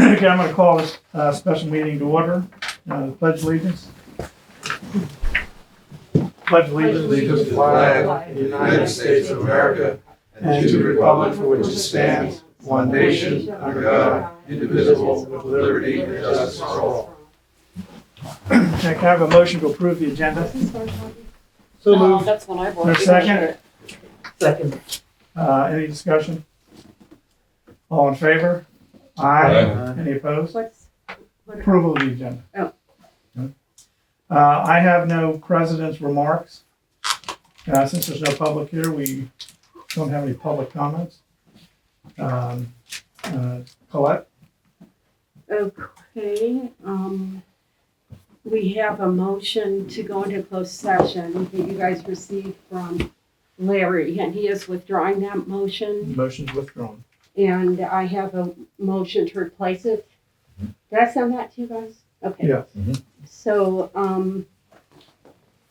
Okay, I'm going to call this special meeting to order. Pledge allegiance. Pledge allegiance To the flag of the United States of America and to the republic for which it stands, one nation, under God, indivisible, with liberty and justice for all. Okay, can I have a motion to approve the agenda? So moved. That's when I bought For a second? Second. Any discussion? All in favor? Aye. Any opposed? Approval of the agenda. Oh. I have no president's remarks. Since there's no public here, we don't have any public comments. Colette? Okay, we have a motion to go into closed session that you guys received from Larry, and he is withdrawing that motion. Motion's withdrawn. And I have a motion to replace it. Did I send that to you guys? Okay. Yeah. So,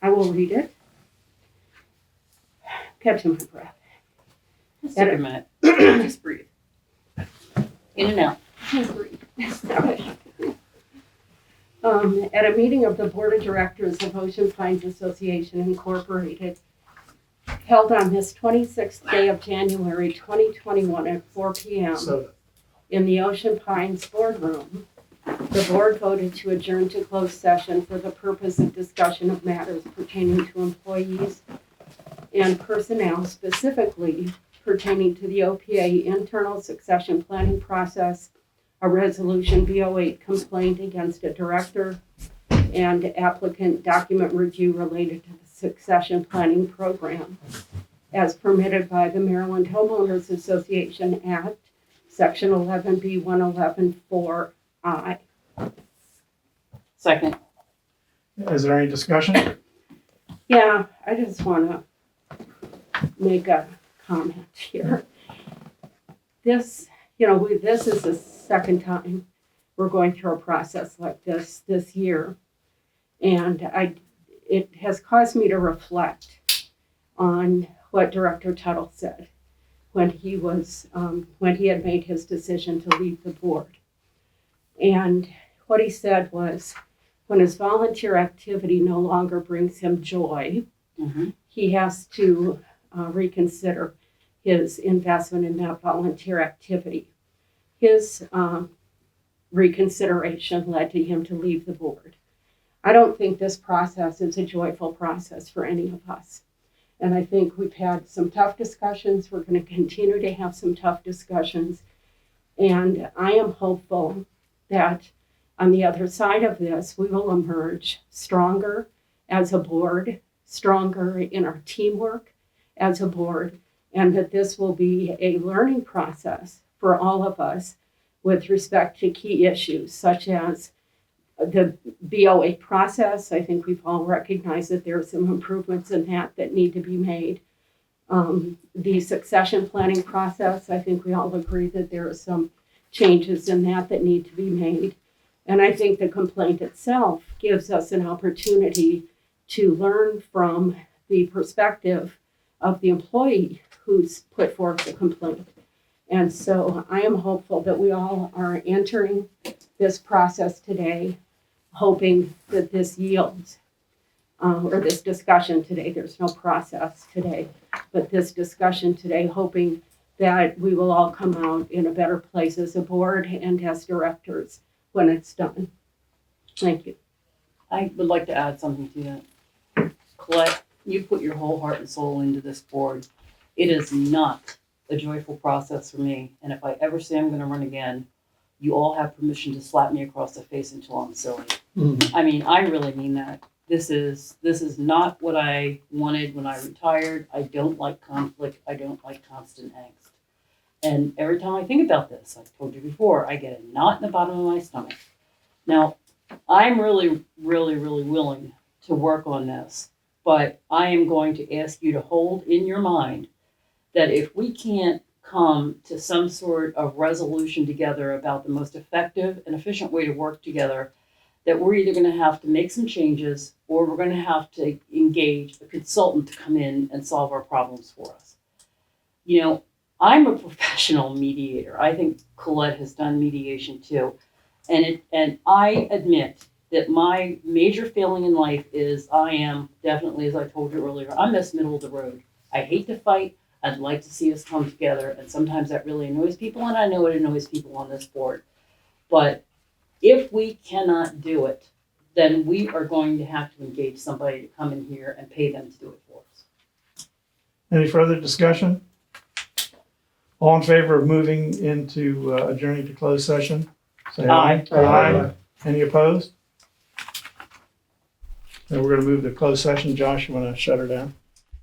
I will read it. Catching my breath. Just take a minute. Just breathe. In and out. Can't breathe. At a meeting of the Board of Directors of Ocean Pines Association Incorporated, held on this 26th day of January 2021 at 4 p.m. So, in the Ocean Pines boardroom, the board voted to adjourn to closed session for the purpose of discussion of matters pertaining to employees and personnel, specifically pertaining to the OPA internal succession planning process, a resolution B08 complaint against a director, and applicant document review related to the succession planning program as permitted by the Maryland Homeowners Association Act, Section 11B 111-4I. Second. is there any discussion? Yeah, I just want to make a comment here. This, this is the second time we're going through a process like this year. And it has caused me to reflect on what Director Tuttle said when he had made his decision to leave the board. And what he said was, when his volunteer activity no longer brings him joy, he has to reconsider his investment in that volunteer activity. His reconsideration led to him to leave the board. I don't think this process is a joyful process for any of us. And I think we've had some tough discussions. We're going to continue to have some tough discussions. And I am hopeful that on the other side of this, we will emerge stronger as a board, stronger in our teamwork as a board, and that this will be a learning process for all of us with respect to key issues such as the BOA process. I think we've all recognized that there are some improvements in that need to be made. The succession planning process, I think we all agree that there are some changes in that need to be made. And I think the complaint itself gives us an opportunity to learn from the perspective of the employee who's put forth the complaint. And so I am hopeful that we all are entering this process today, hoping that this yields, or this discussion today, there's no process today, but this discussion today, hoping that we will all come out in a better place as a board and as directors when it's done. Thank you. I would like to add something to that. Colette, you put your whole heart and soul into this board. It is not a joyful process for me. And if I ever say I'm going to run again, you all have permission to slap me across the face until I'm silly. I mean, I really mean that. This is not what I wanted when I retired. I don't like conflict. I don't like constant angst. And every time I think about this, I've told you before, I get a knot in the bottom of my stomach. Now, I'm really, really, really willing to work on this, but I am going to ask you to hold in your mind that if we can't come to some sort of resolution together about the most effective and efficient way to work together, that we're either going to have to make some changes or we're going to have to engage a consultant to come in and solve our problems for us. I'm a professional mediator. I think Colette has done mediation too. And I admit that my major failing in life is I am definitely, as I told you earlier, I'm this middle of the road. I hate to fight. I'd like to see us come together, and sometimes that really annoys people, and I know it annoys people on this board. But if we cannot do it, then we are going to have to engage somebody to come in here and pay them to do it for us. Any further discussion? All in favor of moving into adjourning to closed session? Say aye. Aye. Any opposed? Then we're going to move to closed session. Josh, you want to shut her down?